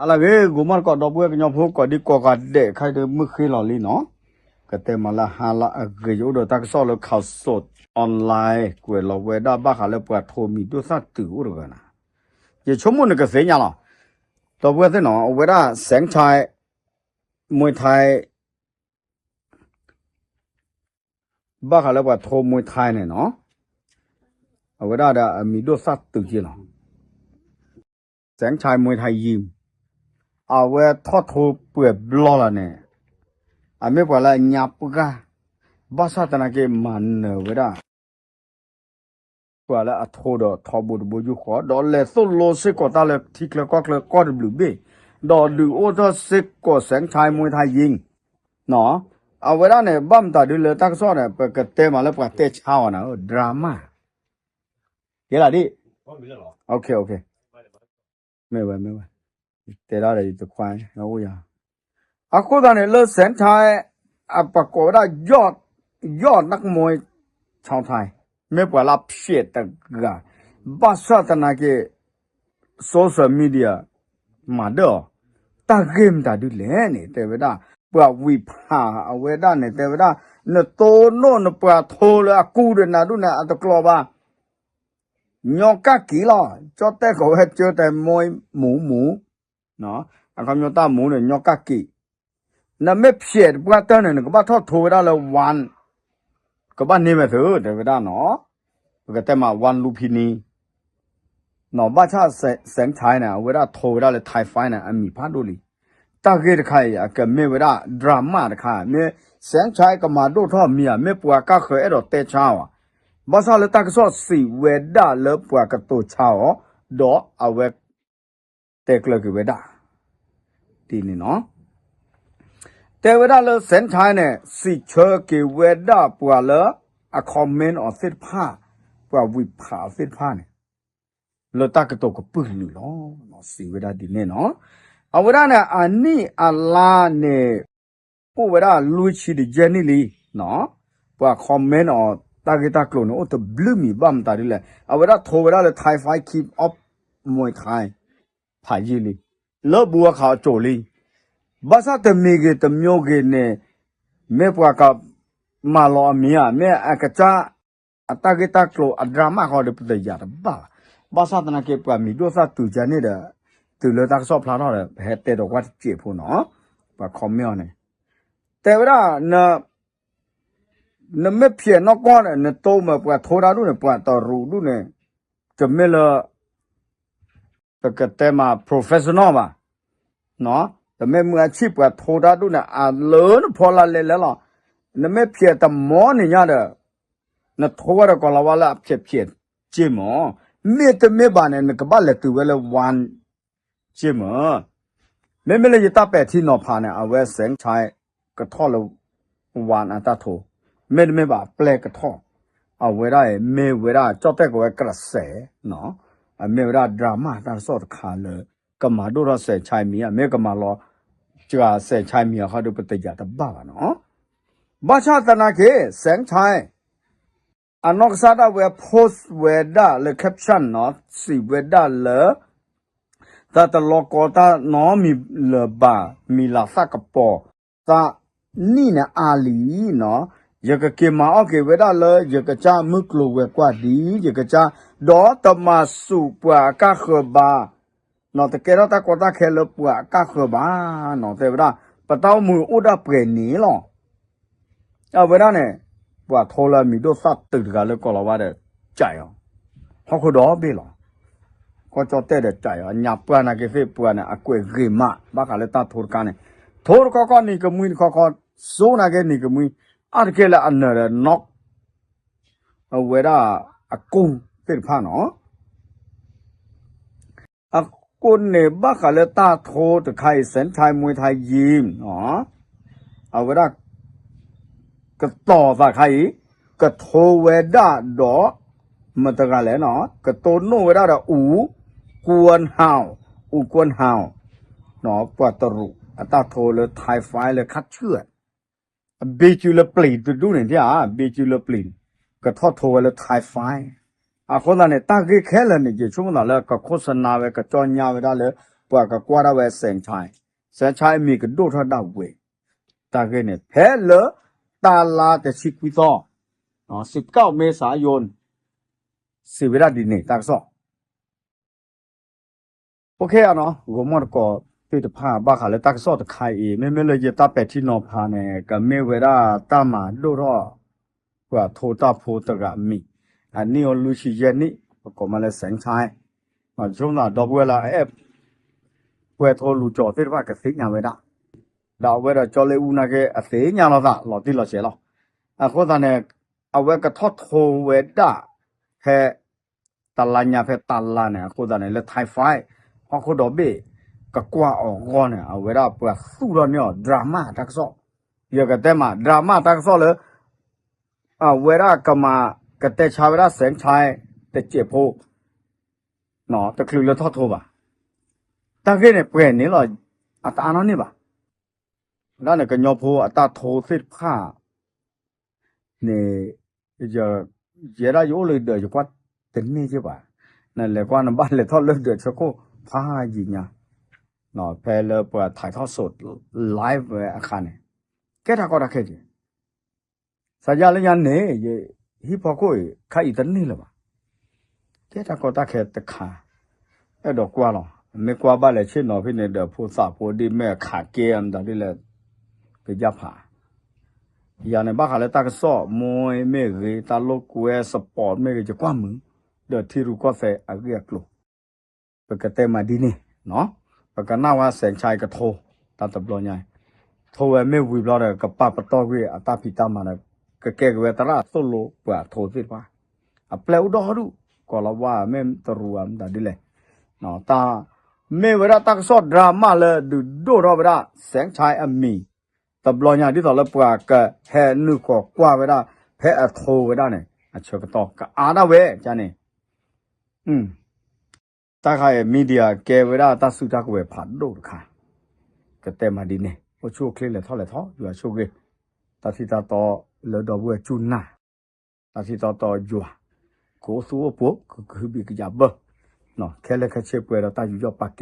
ala ge gumar ko do bue nyo phu ko di ko ka de khai de mu khi lo li no ka te ma la ha la ge yo do ta so lo khao so online kwe lo we da ba kha le pwa tho mi do sa tu ro ga na ye chom mo ne ka se nya lo do bue se no we da sang chai mui thai ba kha le pwa tho mui thai ne no we da da mi do sa tu ji lo sang chai mui thai yi we tho tho pwe blo la ne a me pwa la nya pu ga ba sa ta na ke man ne we da qua là à thô đó thọ bột bột du khó đó là số lô sẽ có ta là thịt là có được bể đó được ô tô sẽ có sáng thay mùi thay yên nó à vậy đó này băm ta được là tác số này bởi cái tên mà là bởi tên chào nào drama thế là đi ok mấy vậy thế đó là từ khoai nó bây giờ à cô ta này là sáng thay à bà cô đã yọt nắc mùi chào thay mấy bữa là phiền tất cả, bắt sát na cái social media mà đó, ta game ta đi lên này, thế vậy đó, bữa vi phá, vậy đó này, thế vậy đó, nó to nó bữa thô là cú rồi na, đúng na, à, tao ba, nhóc cá kỹ lo, cho té cổ hết chưa té môi mũ, nó, à không nhóc ta mũ này nhóc cá kỹ, nó mấy phiền bữa tên này, nó bắt thô đó là one. các bạn nên mà thử để người ta nó cái tên mà one lupini nó bắt cha sáng thái này người ta thổi ra là thái phái này anh mi phát đôi đi ta cái cái cái mấy người ta drama cái mấy sáng thái cái mà đôi thọ mi mấy bùa các khởi đó tê chao bắt cha là ta cái số sĩ người ta là bùa cái tổ chao đó à về tê cái người ta thì nóแต่เวลาเราเส้นทางเนี่ยสิเชื่อเกี่ยวเวลาปัวเลยอะคอมเมนต์ออกเส้นผ้าปัววิภาเส้นผ้าเนี่ยเราตากระตุกกระปื้นอยู่เนาะสิเวลาดีเนี่ยเนาะเอาเวลาเนี่ยอันนี้อะไรเนี่ยผู้เวลาลุยชีดิเจนี่ลีเนาะปัวคอมเมนต์ออกตากระตุกกลุ่นโอ้แต่บลูมีบ้ามตาดิเลยเอาเวลาโทรเวลาเลยไทยไฟคีปออฟมวยไทยผายยีลีเลิกบัวขาวโจลีဘာသာတမီကေတမျိုးကေနဲ့မေပွားကမာလောမီယာမေအကချာအတကေတကလိုအဒရာမာခေါ်တဲ့ပြည်ရတာဘာသာတနာကေပွားမီဒိုစာတူချနေတဲ့တူလတာဆော့ဖလာတော့ဟဲ့တဲ့တော့ကွာကြည့်ဖို့နော်ဘာခေါမျောနေแต่ว่านไม่เพียนอกก้อนเนี่ยโตมาปวดโทราดูเนี่ยปวดต่อรูดูเนี่ยจะไม่ละแต่ก็แต่มา professional ป่ะเนาะแต่ไม่มืออาชีพกับโทรได้ดูเนี่ยเลิศพอละเลยแล้วหรอเนี่ยไม่เพียแต่หมอเนี่ยเด้อเนี่ยโทรได้ก็ละว่าละเพียจิหมอไม่แต่ไม่บ้านเนี่ยก็บ้านเล็กตัวเวลาวันจิหมอไม่เลยจะตัดไปที่นอพาเนี่ยเอาไว้แสงชายก็ทอดละวันอันตาโทไม่บ้าแปลกก็ทอดเอาไว้ได้ไม่ไว้ได้เจ้าแต่ก็ไว้กระแสเนาะไม่ไว้ได้ดราม่าตามสอดขาเลยก็มาดูเราเสียชายมีไม่ก็มาล้อจะเสียชายมีเขาดูปฏิญาณบ้าเนาะบ้าชาตินาเกแสงชายอันนอกซาดาเวโพสเวด้าเลยแคปชั่นเนาะสิเวด้าเลยแต่ตลอดก็ตาเนาะมีเลบ้ามีลาสักปอตานี่เนี่ยอาลีเนาะอยากเก็บมาโอเคเวด้าเลยอยากจะมึกลูเวกว่าดีอยากจะดอตมาสุปะกะเขบาเนาะแต่แกเราตะกอตะแค่เลปะกะเขบาเนาะแต่เวลาปะเต้ามืออุดาเปรนีหรอเอาเวลาเนี่ยว่าโทรมีด้วยสัตว์ตึกกันเลยก็เราว่าเด้ใจอ่ะเขาคือดอเบลอ่ะก็จะเตะเด้ใจอ่ะหยับปะนะเกเฟปะนะอะกวยเกมาบ้ากันเลยตาโทรกันเนี่ยโทรก็นี่ก็มือก็โซนะแกนี่ก็มืออันเกละอันเนี่ยน็อกเอาเวลาอะกุ้งเป็นผ้าเนาะอะคนเนี่ยบ้ากันเลยตาโทรตะไคร้เส้นชายมวยไทยยิมเนาะเอาเวลาก็ต่อสักใครก็โทรเวด้าดอมันตะกันแล้วเนาะก็โตโน่เวด้าดอกวนหาวกวนหาวเนาะปวดตรุอัตาโทรเลยไทยไฟเลยคัดเชือดเบจูเลปลีนดูเนี่ยที่เบจูเลปลีนก็ทอดโทรเลยไทยไฟคนนั้นเนี่ยตั้งแค่เลยเนี่ยช่วงนั้นแล้วก็โฆษณาไว้ก็จอนยาไว้ได้เลย ပွားကကွာရဝဲစင်ချိုင်စင်ချိုင်မီကဒိုထတော့ဝဲတာကဲနဲ့ဖဲလတာလာတချိကွီတော့နော်19 เมษายนสิเวลาดีนี่ตักซ้อโอเคอ่ะเนาะกูมอดก็ติดผ้าบ้าขาเลยตักซ้อตะไคอีไม่เลยจะตาเป็ดที่นอพาเนี่ยก็ไม่เวลาตามาดูรอกว่าโทตาโพตะกะมีอันนี้เอาลูชิเยนี่ก็มาเลยแสงชายมาช่วงน่ะดอกเวลาเวทโทลูจอติดว่ากระสิกงานเวลาดาวเวลาจอเลยอูนะแกอสิงานเราละหลอติหลอเสียแล้วอ่ะคนตาเนี่ยเอาไว้กระทอดโทเวดาแค่ตาลาญาแค่ตาลาเนี่ยคนตาเนี่ยเลยไทไฟพอคนดอกเบ้ก็กว่าออกก่อนเนี่ยเอาเวลาเปิดสู้แล้วเนี่ยดราม่าทักซ้อเยอะกันแต่มาดราม่าทักซ้อเลยเวลาก็มาก็แต่ชาวเวลาแสงชายแต่เจ็บโพเนาะแต่คือเราทอดโทบ่ะตาเกเนี่ยเปลี่ยนนี่หรออัตาน้องนี่บ่ะแล้วเนี่ยก็ยอโพอัตาโทสิผ้าเนี่ยจะเจราอยู่เลยเดือดอยู่กว่าถึงนี่ใช่ป่ะนั่นแหละกว่าน้ำบ้านเลยทอดเลือดเดือดสักก็ผ้ายิงเนี่ยเนาะแพลเลยเปิดถ่ายทอดสดไลฟ์อาคารเนี่ยแค่ถ้าก็ได้แค่นี้สัญญาเลยยันเนี่ยฮิปฮอปก็ขายถึงนี่เลยป่ะแค่ถ้าก็ได้แค่ตะขาไอ้ดอกกว่าหรอไม่กว่าบ้านเลยเช่นหนอพี่เนี่ยเดี๋ยวผู้สาวผู้ดีแม่ขาเกมตอนนี้เลยไปยับผ่าอย่างในบ้านเขาเลยตากซ้อมวยไม่เคยตาโลกเวสปอร์ตไม่เคยจะกว้ามือเดี๋ยวที่รู้ก็เสียอะไรกลัวปกติมาดีนี่เนาะปกติน่าว่าแสงชายกระโทตาตบลอยใหญ่โทไม่วิบล้อเลยกับป้าปตอเวอตาพิตามาเลยก็แก่เวตราโซโลเปล่าโทสิว่าเปล่าดอดูก็ละว่าไม่ตรวมแต่ดีเลยเนาะตาไม่เวลาตากซ้อดราม่าเลยดูรอบเวลาแสงชายมีตบลอยใหญ่ที่ต่อแล้วปากก็แห่นึกก็กว่าเวลาแพ้โทเวลาเนี่ยเชื่อก็ต่อก็อ่านเอาไว้จ้าเนี่ยตาใครมีเดียเกเวลาตาสุดาก็เวผ่านดูค่ะก็เต็มมาดีเนี่ยโอ้ชั่วคลิปเลยเท่าไหร่ท้ออยู่ชั่วเกตาที่ตาต่อเลยดอกเวจุนน่ะตาที่ต่ออยู่โคสู้ปุ๊บก็คือบีกจับเบอเนาะแค่เล็กแค่เชื่อเปล่าตาอยู่ยอดปากเก